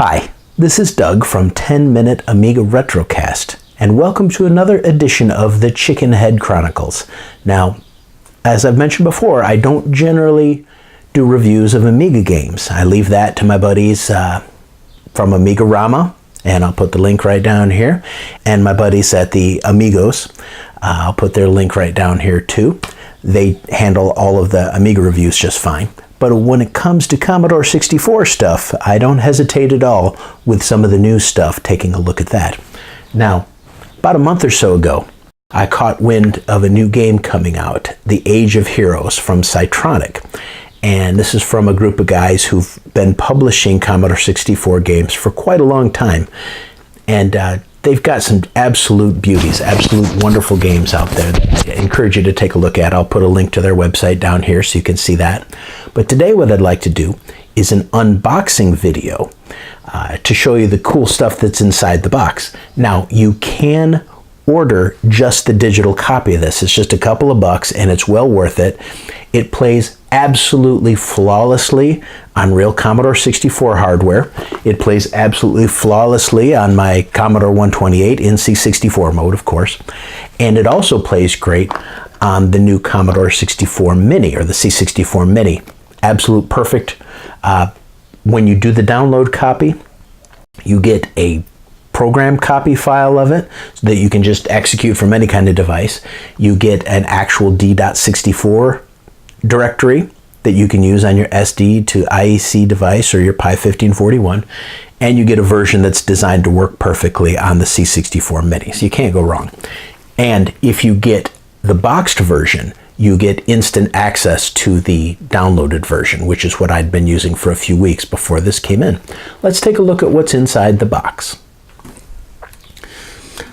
Hi, this is Doug from 10-Minute Amiga Retrocast, and welcome to another edition of the ChickenHead Chronicles. Now, as I've mentioned before, I don't generally do reviews of Amiga games. I leave that to my buddies from Amiga-Rama, and I'll put the link right down here, and my buddies at the Amigos. I'll put their link right down here too. They handle all of the Amiga reviews just fine. But when it comes to Commodore 64 stuff, I don't hesitate at all with some of the new stuff, taking a look at that. Now, about a month or so ago, I caught wind of a new game coming out, The Age of Heroes from Psytronik. And this is from a group of guys who've been publishing Commodore 64 games for quite a long time. And they've got some absolute beauties, absolute wonderful games out there that I encourage you to take a look at. I'll put a link to their website down here so you can see that. But today what I'd like to do is an unboxing video to show you the cool stuff that's inside the box. Now, you can order just the digital copy of this. It's just a couple of bucks and it's well worth it. It plays absolutely flawlessly on real Commodore 64 hardware. It plays absolutely flawlessly on my Commodore 128 in C64 mode, of course. And it also plays great on the new Commodore 64 Mini, or the C64 Mini. Absolute perfect. When you do the download copy, you get a program copy file of it so that you can just execute from any kind of device. You get an actual D.64 directory that you can use on your SD to IEC device or your Pi 1541, and you get a version that's designed to work perfectly on the C64 Mini, so you can't go wrong. And if you get the boxed version, you get instant access to the downloaded version, which is what I'd been using for a few weeks before this came in. Let's take a look at what's inside the box.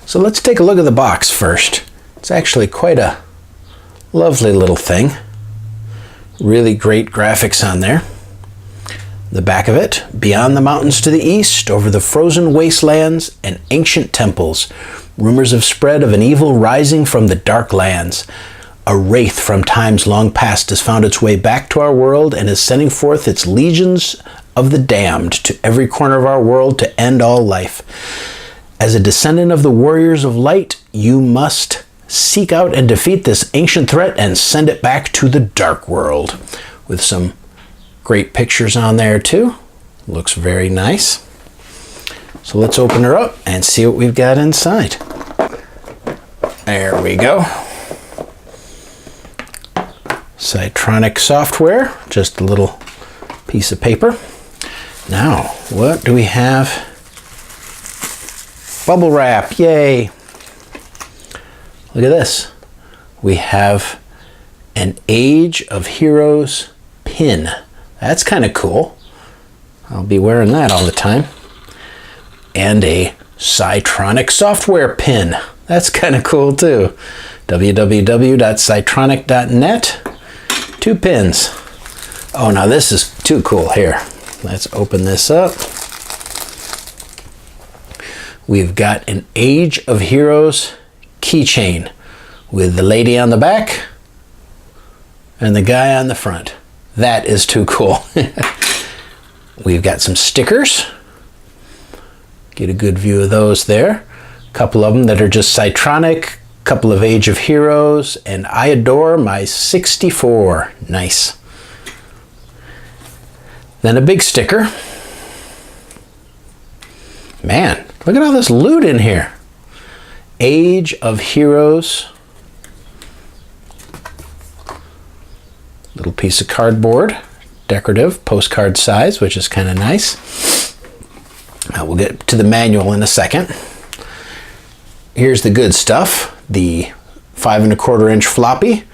So let's take a look at the box first. It's actually quite a lovely little thing. Really great graphics on there. The back of it: beyond the mountains to the east, over the frozen wastelands and ancient temples, rumors have spread of an evil rising from the dark lands. A wraith from times long past has found its way back to our world and is sending forth its legions of the damned to every corner of our world to end all life. As a descendant of the warriors of light, you must seek out and defeat this ancient threat and send it back to the dark world. With some great pictures on there too. Looks very nice. So let's open her up and see what we've got inside. There we go. Psytronik software, just a little piece of paper. Now, what do we have? Bubble wrap, yay! Look at this. We have an Age of Heroes pin. That's kind of cool. I'll be wearing that all the time. And a Psytronik software pin. That's kind of cool too. www.psytronik.net. 2 pins. Oh, now this is too cool. Here, let's open this up. We've got an Age of Heroes keychain with the lady on the back and the guy on the front. That is too cool. We've got some stickers. Get a good view of those there. A couple of them that are just Psytronik, a couple of Age of Heroes, and I adore my 64. Nice. Then a big sticker. Man, look at all this loot in here. Age of Heroes. Little piece of cardboard. Decorative, postcard size, which is kind of nice. Now we'll get to the manual in a second. Here's the good stuff. The 5 1/4 inch floppy.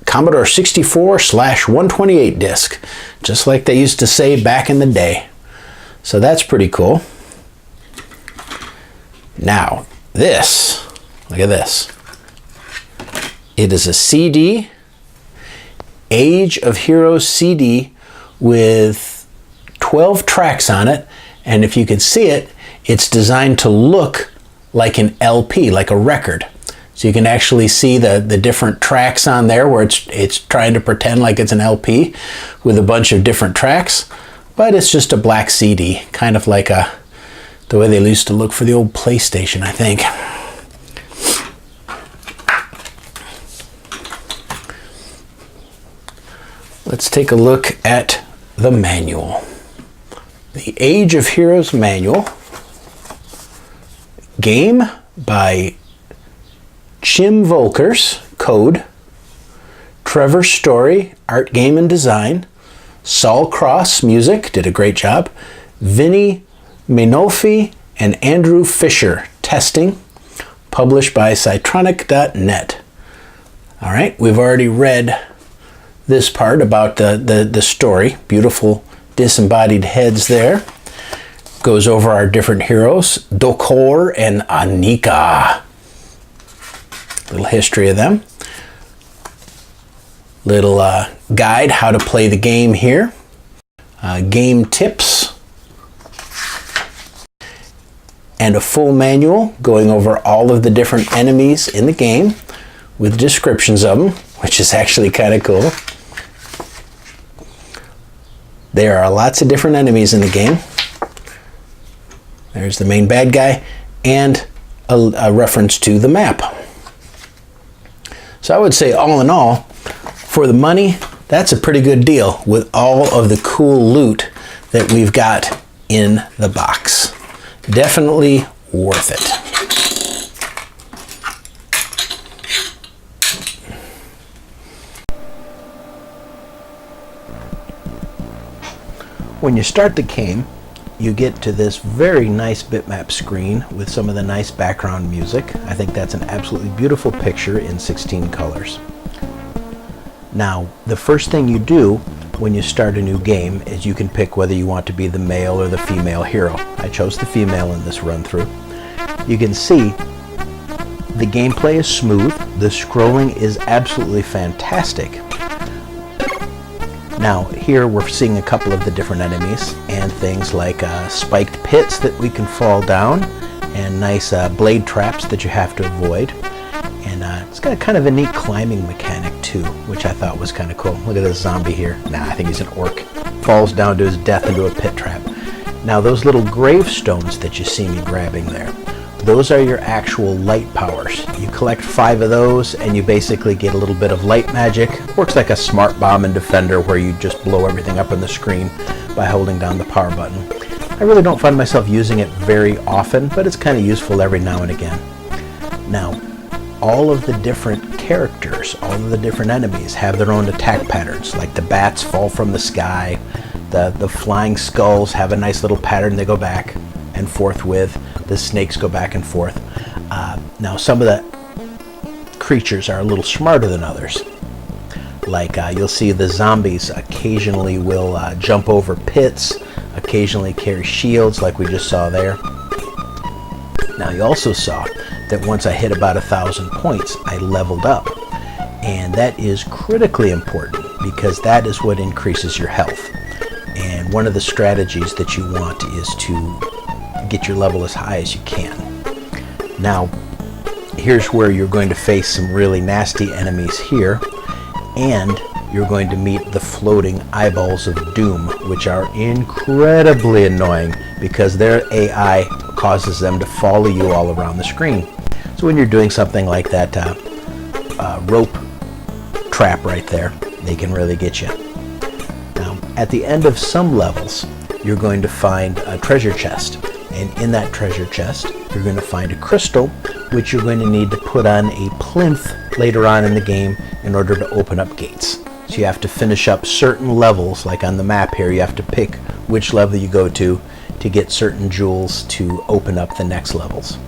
Commodore 64/128 disc. Just like they used to say back in the day. So that's pretty cool. Now, this, look at this. It is a CD, Age of Heroes CD with 12 tracks on it. And if you can see it, it's designed to look like an LP, like a record. So you can actually see the different tracks on there where it's trying to pretend like it's an LP with a bunch of different tracks. but it's just a black CD, kind of like the way they used to look for the old PlayStation, I think. Let's take a look at the manual. The Age of Heroes Manual. Game by Chim Volkers, code. Trevor Story, art, game, and design. Saul Cross, music, did a great job. Vinny Menolfi and Andrew Fisher, testing. Published by Psytronik.net. All right, we've already read this part about the story. Beautiful disembodied heads there. Goes over our different heroes, Dokor and Anika. Little history of them. Little guide how to play the game here. Game tips. And a full manual going over all of the different enemies in the game with descriptions of them, which is actually kind of cool. There are lots of different enemies in the game. There's the main bad guy and a reference to the map. So I would say all in all, for the money, that's a pretty good deal with all of the cool loot that we've got in the box. Definitely worth it. When you start the game, you get to this very nice bitmap screen with some of the nice background music. I think that's an absolutely beautiful picture in 16 colors. Now, the first thing you do when you start a new game is you can pick whether you want to be the male or the female hero. I chose the female in this run through. You can see the gameplay is smooth, the scrolling is absolutely fantastic. Now, here we're seeing a couple of the different enemies and things like spiked pits that we can fall down and nice blade traps that you have to avoid. And it's got kind of a neat climbing mechanic too, which I thought was kind of cool. Look at this zombie here. Nah, I think he's an orc. Falls down to his death into a pit trap. Now, those little gravestones that you see me grabbing there, those are your actual light powers. You collect 5 of those and you basically get a little bit of light magic. Works like a smart bomb in Defender where you just blow everything up on the screen by holding down the power button. I really don't find myself using it very often, but it's kind of useful every now and again. Now, all of the different characters, all of the different enemies have their own attack patterns, like the bats fall from the sky, the flying skulls have a nice little pattern they go back and forth with. The snakes go back and forth. Now, some of the creatures are a little smarter than others. Like you'll see the zombies occasionally will jump over pits, occasionally carry shields like we just saw there. Now, you also saw that once I hit about 1,000 points, I leveled up. And that is critically important because that is what increases your health. And one of the strategies that you want is to get your level as high as you can. Now, here's where you're going to face some really nasty enemies here, and you're going to meet the floating eyeballs of doom, which are incredibly annoying because their AI causes them to follow you all around the screen. So when you're doing something like that rope trap right there, they can really get you. Now, at the end of some levels, you're going to find a treasure chest. And in that treasure chest, you're going to find a crystal, which you're going to need to put on a plinth later on in the game in order to open up gates. So you have to finish up certain levels, like on the map here, you have to pick which level you go to get certain jewels to open up the next levels.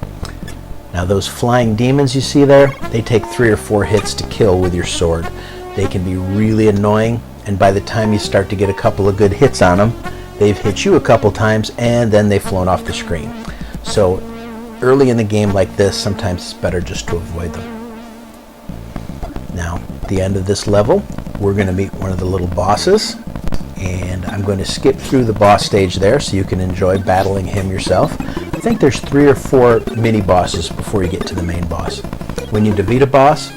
Now, those flying demons you see there, they take 3 or 4 hits to kill with your sword. They can be really annoying, and by the time you start to get a couple of good hits on them, they've hit you a couple times and then they've flown off the screen. So early in the game like this, sometimes it's better just to avoid them. Now, at the end of this level, we're going to meet one of the little bosses, and I'm going to skip through the boss stage there so you can enjoy battling him yourself. I think there's 3 or 4 mini bosses before you get to the main boss. When you defeat a boss,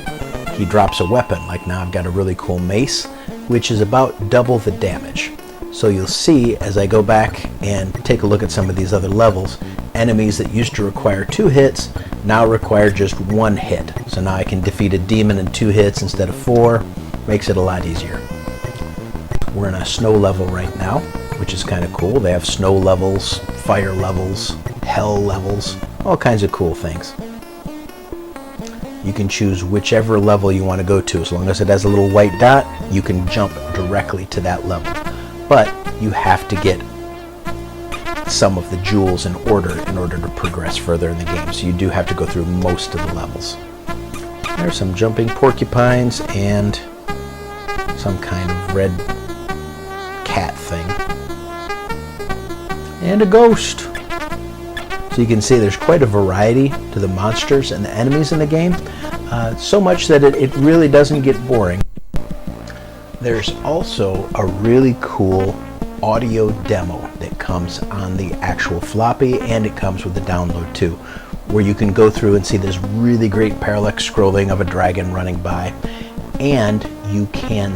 he drops a weapon. Like now I've got a really cool mace, which is about double the damage. So you'll see as I go back and take a look at some of these other levels, enemies that used to require 2 hits now require just 1 hit. So now I can defeat a demon in 2 hits instead of 4. Makes it a lot easier. We're in a snow level right now, which is kind of cool. They have snow levels, fire levels, hell levels, all kinds of cool things. You can choose whichever level you want to go to. As long as it has a little white dot, you can jump directly to that level. But you have to get some of the jewels in order to progress further in the game. So you do have to go through most of the levels. There's some jumping porcupines and some kind of red cat thing. And a ghost. So you can see there's quite a variety to the monsters and the enemies in the game. So much that it really doesn't get boring. There's also a really cool audio demo that comes on the actual floppy, and it comes with the download too, where you can go through and see this really great parallax scrolling of a dragon running by, and you can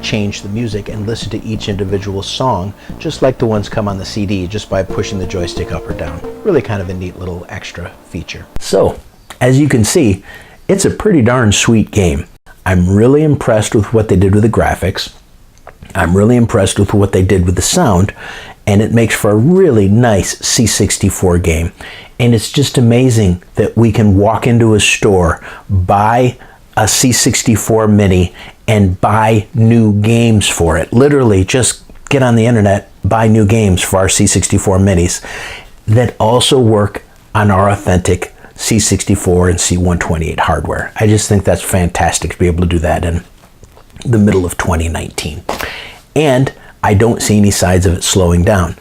change the music and listen to each individual song just like the ones come on the CD, just by pushing the joystick up or down. Really kind of a neat little extra feature. So as you can see, it's a pretty darn sweet game. I'm really impressed with what they did with the graphics. I'm really impressed with what they did with the sound, and it makes for a really nice C64 game. And it's just amazing that we can walk into a store, buy a C64 Mini, and buy new games for it. Literally just get on the internet, buy new games for our C64 Minis that also work on our authentic C64 and C128 hardware. I just think that's fantastic to be able to do that in the middle of 2019. And I don't see any signs of it slowing down.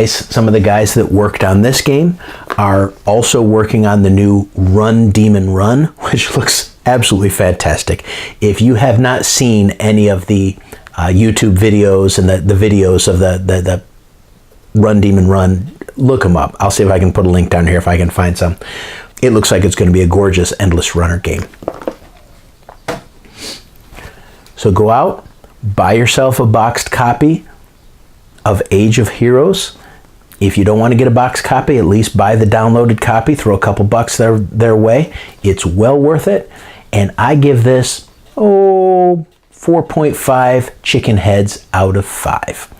Some of the guys that worked on this game are also working on the new Run Demon Run, which looks absolutely fantastic. If you have not seen any of the YouTube videos and the videos of the Run Demon Run, look them up. I'll see if I can put a link down here if I can find some. It looks like it's going to be a gorgeous endless runner game. So go out, buy yourself a boxed copy of Age of Heroes. If you don't want to get a boxed copy, at least buy the downloaded copy, throw a couple bucks their way. It's well worth it. And I give this 4.5 chicken heads out of 5.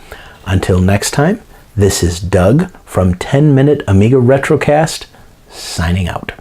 Until next time, this is Doug from 10 Minute Amiga Retrocast, signing out.